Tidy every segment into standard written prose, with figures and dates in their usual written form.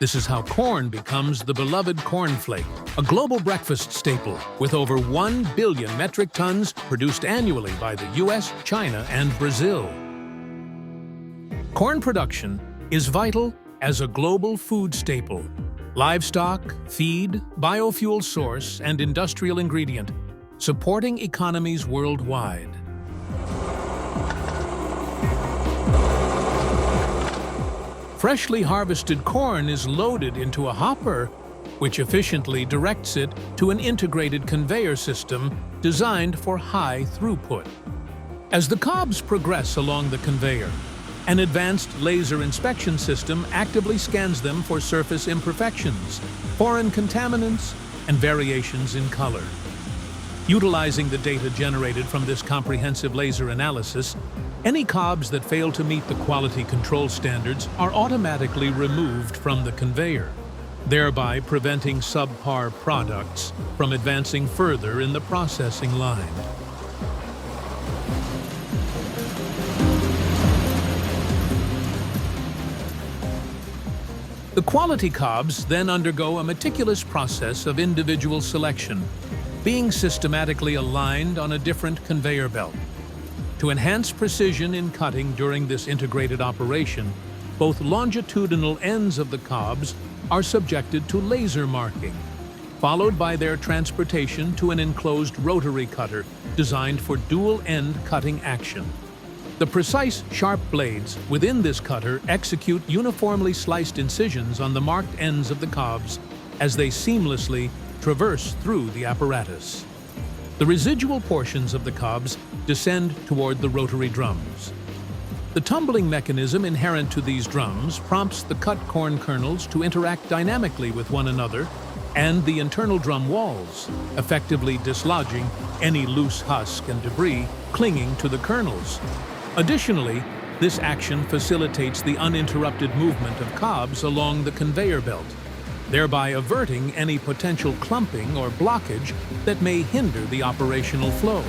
This is how corn becomes the beloved cornflake, a global breakfast staple with over 1 billion metric tons produced annually by the US, China, and Brazil. Corn production is vital as a global food staple, livestock, feed, biofuel source, and industrial ingredient, supporting economies worldwide. Freshly harvested corn is loaded into a hopper, which efficiently directs it to an integrated conveyor system designed for high throughput. As the cobs progress along the conveyor, an advanced laser inspection system actively scans them for surface imperfections, foreign contaminants, and variations in color. Utilizing the data generated from this comprehensive laser analysis, any cobs that fail to meet the quality control standards are automatically removed from the conveyor, thereby preventing subpar products from advancing further in the processing line. The quality cobs then undergo a meticulous process of individual selection, being systematically aligned on a different conveyor belt. To enhance precision in cutting during this integrated operation, both longitudinal ends of the cobs are subjected to laser marking, followed by their transportation to an enclosed rotary cutter designed for dual-end cutting action. The precise, sharp blades within this cutter execute uniformly sliced incisions on the marked ends of the cobs as they seamlessly traverse through the apparatus. The residual portions of the cobs descend toward the rotary drums. The tumbling mechanism inherent to these drums prompts the cut corn kernels to interact dynamically with one another and the internal drum walls, effectively dislodging any loose husk and debris clinging to the kernels. Additionally, this action facilitates the uninterrupted movement of cobs along the conveyor belt, thereby averting any potential clumping or blockage that may hinder the operational flow.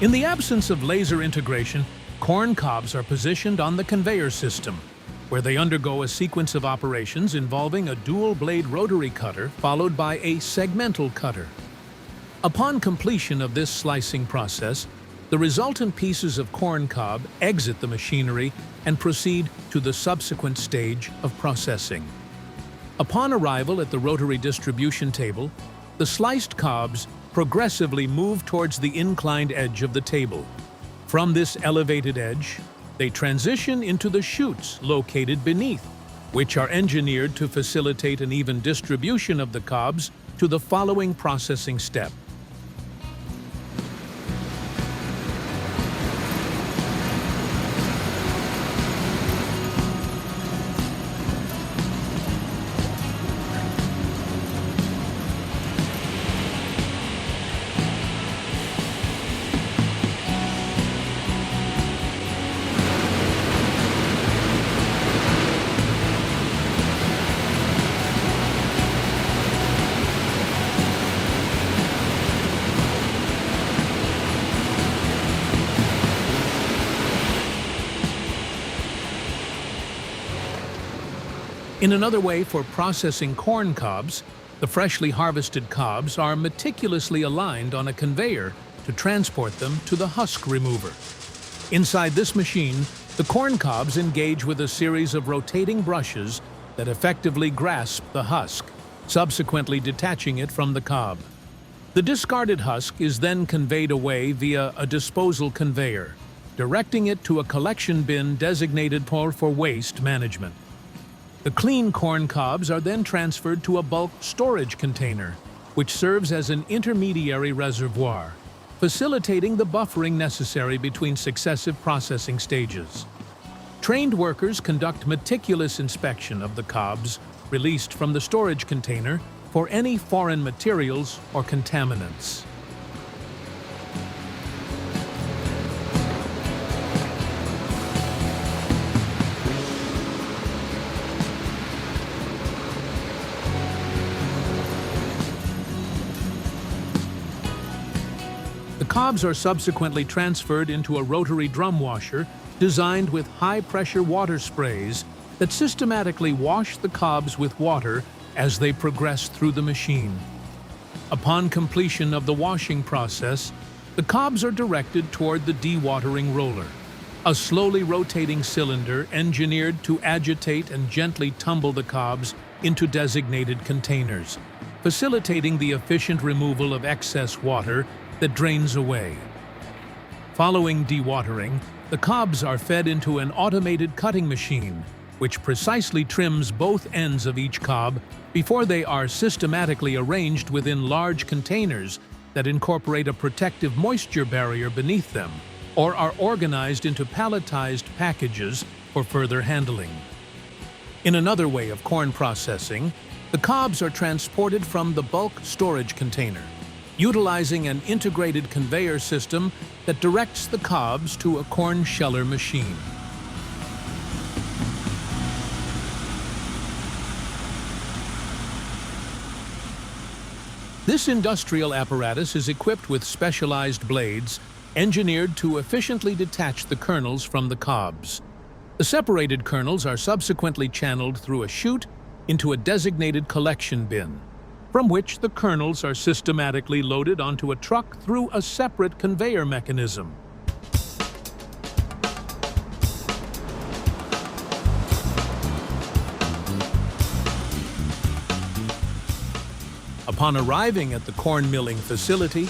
In the absence of laser integration, corn cobs are positioned on the conveyor system, where they undergo a sequence of operations involving a dual-blade rotary cutter followed by a segmental cutter. Upon completion of this slicing process, the resultant pieces of corn cob exit the machinery and proceed to the subsequent stage of processing. Upon arrival at the rotary distribution table, the sliced cobs progressively move towards the inclined edge of the table. From this elevated edge, they transition into the chutes located beneath, which are engineered to facilitate an even distribution of the cobs to the following processing step. In another way for processing corn cobs, the freshly harvested cobs are meticulously aligned on a conveyor to transport them to the husk remover. Inside this machine, the corn cobs engage with a series of rotating brushes that effectively grasp the husk, subsequently detaching it from the cob. The discarded husk is then conveyed away via a disposal conveyor, directing it to a collection bin designated for waste management. The clean corn cobs are then transferred to a bulk storage container, which serves as an intermediary reservoir, facilitating the buffering necessary between successive processing stages. Trained workers conduct meticulous inspection of the cobs released from the storage container for any foreign materials or contaminants. The cobs are subsequently transferred into a rotary drum washer designed with high-pressure water sprays that systematically wash the cobs with water as they progress through the machine. Upon completion of the washing process, the cobs are directed toward the dewatering roller, a slowly rotating cylinder engineered to agitate and gently tumble the cobs into designated containers, facilitating the efficient removal of excess water that drains away. Following dewatering, the cobs are fed into an automated cutting machine, which precisely trims both ends of each cob before they are systematically arranged within large containers that incorporate a protective moisture barrier beneath them, or are organized into palletized packages for further handling. In another way of corn processing, the cobs are transported from the bulk storage container, utilizing an integrated conveyor system that directs the cobs to a corn sheller machine. This industrial apparatus is equipped with specialized blades engineered to efficiently detach the kernels from the cobs. The separated kernels are subsequently channeled through a chute into a designated collection bin, from which the kernels are systematically loaded onto a truck through a separate conveyor mechanism. Upon arriving at the corn milling facility,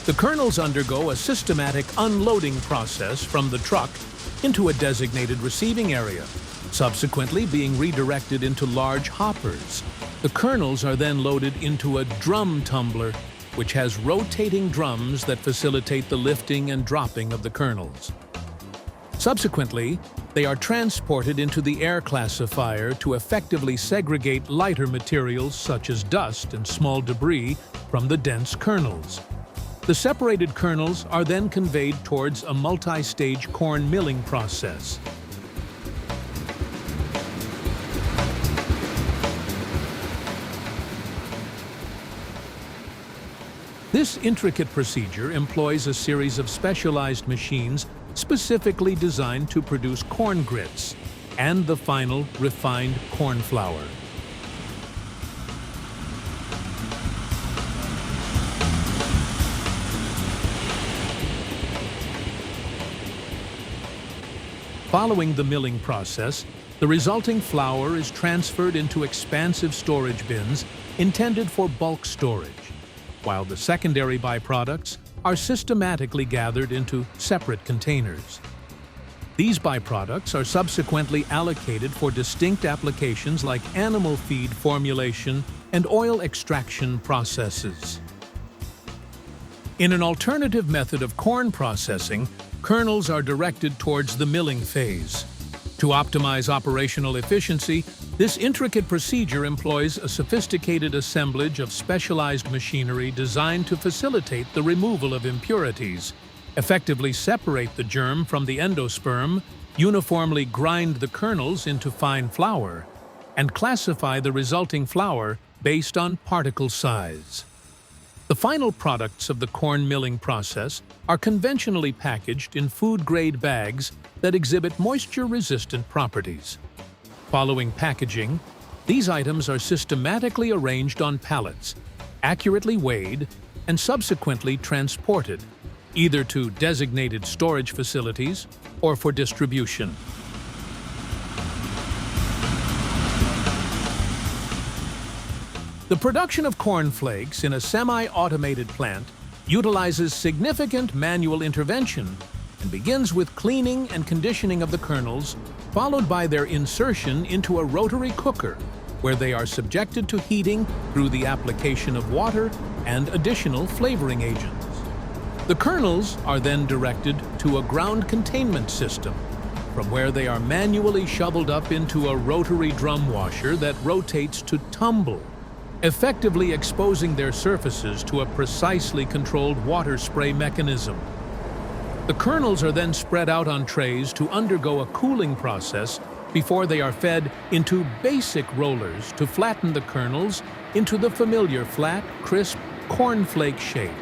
the kernels undergo a systematic unloading process from the truck into a designated receiving area, subsequently being redirected into large hoppers. The kernels are then loaded into a drum tumbler, which has rotating drums that facilitate the lifting and dropping of the kernels. Subsequently, they are transported into the air classifier to effectively segregate lighter materials such as dust and small debris from the dense kernels. The separated kernels are then conveyed towards a multi-stage corn milling process. This intricate procedure employs a series of specialized machines specifically designed to produce corn grits and the final refined corn flour. Following the milling process, the resulting flour is transferred into expansive storage bins intended for bulk storage, while the secondary byproducts are systematically gathered into separate containers. These byproducts are subsequently allocated for distinct applications like animal feed formulation and oil extraction processes. In an alternative method of corn processing, kernels are directed towards the milling phase. To optimize operational efficiency, this intricate procedure employs a sophisticated assemblage of specialized machinery designed to facilitate the removal of impurities, effectively separate the germ from the endosperm, uniformly grind the kernels into fine flour, and classify the resulting flour based on particle size. The final products of the corn milling process are conventionally packaged in food-grade bags that exhibit moisture-resistant properties. Following packaging, these items are systematically arranged on pallets, accurately weighed, and subsequently transported, either to designated storage facilities or for distribution. The production of cornflakes in a semi-automated plant utilizes significant manual intervention and begins with cleaning and conditioning of the kernels, followed by their insertion into a rotary cooker, where they are subjected to heating through the application of water and additional flavoring agents. The kernels are then directed to a ground containment system, from where they are manually shoveled up into a rotary drum washer that rotates to tumble, effectively exposing their surfaces to a precisely controlled water spray mechanism. The kernels are then spread out on trays to undergo a cooling process before they are fed into basic rollers to flatten the kernels into the familiar flat, crisp cornflake shape.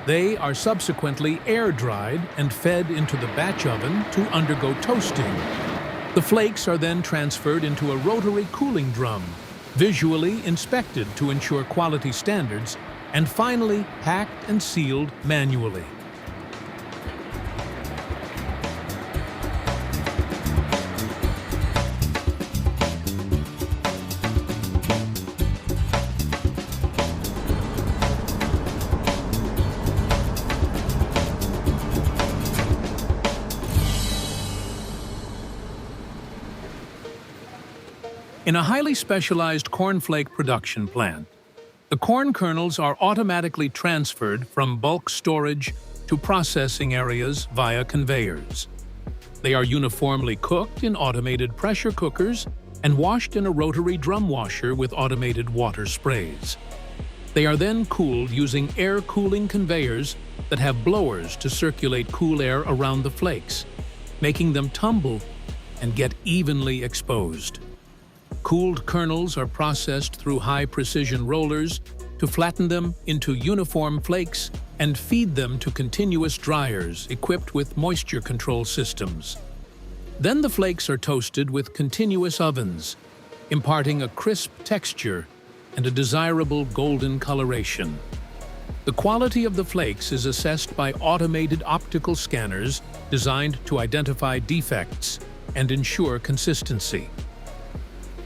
They are subsequently air-dried and fed into the batch oven to undergo toasting. The flakes are then transferred into a rotary cooling drum, visually inspected to ensure quality standards, and finally packed and sealed manually. In a highly specialized cornflake production plant, the corn kernels are automatically transferred from bulk storage to processing areas via conveyors. They are uniformly cooked in automated pressure cookers and washed in a rotary drum washer with automated water sprays. They are then cooled using air cooling conveyors that have blowers to circulate cool air around the flakes, making them tumble and get evenly exposed. Cooled kernels are processed through high-precision rollers to flatten them into uniform flakes and feed them to continuous dryers equipped with moisture control systems. Then the flakes are toasted with continuous ovens, imparting a crisp texture and a desirable golden coloration. The quality of the flakes is assessed by automated optical scanners designed to identify defects and ensure consistency.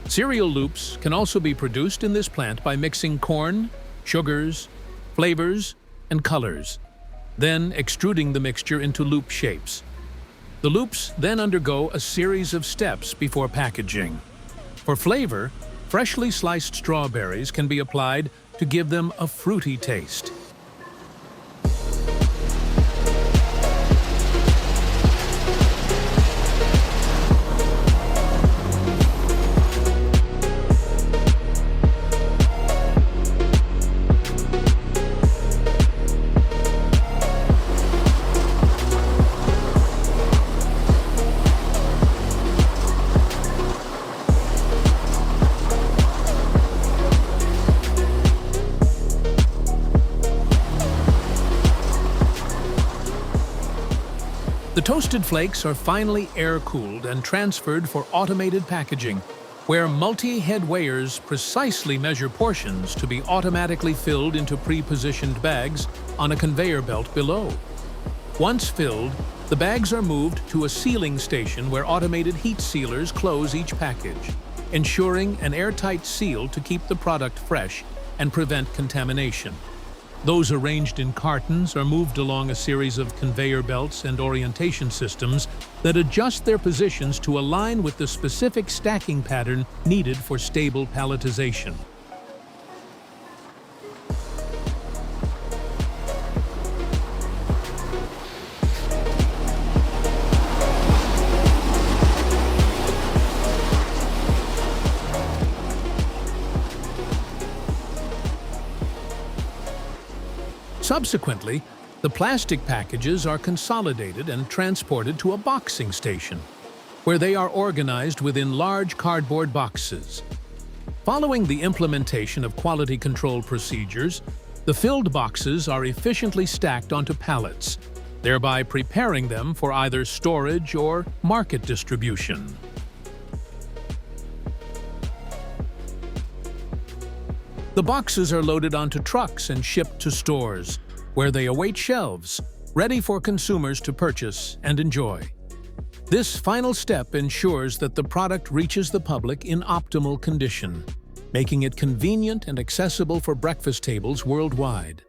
Cereal loops can also be produced in this plant by mixing corn, sugars, flavors, and colors, then extruding the mixture into loop shapes. The loops then undergo a series of steps before packaging. For flavor, freshly sliced strawberries can be applied to give them a fruity taste. The toasted flakes are finally air-cooled and transferred for automated packaging, where multi-head weighers precisely measure portions to be automatically filled into pre-positioned bags on a conveyor belt below. Once filled, the bags are moved to a sealing station where automated heat sealers close each package, ensuring an airtight seal to keep the product fresh and prevent contamination. Those arranged in cartons are moved along a series of conveyor belts and orientation systems that adjust their positions to align with the specific stacking pattern needed for stable palletization. Subsequently, the plastic packages are consolidated and transported to a boxing station, where they are organized within large cardboard boxes. Following the implementation of quality control procedures, the filled boxes are efficiently stacked onto pallets, thereby preparing them for either storage or market distribution. The boxes are loaded onto trucks and shipped to stores, where they await shelves, ready for consumers to purchase and enjoy. This final step ensures that the product reaches the public in optimal condition, making it convenient and accessible for breakfast tables worldwide.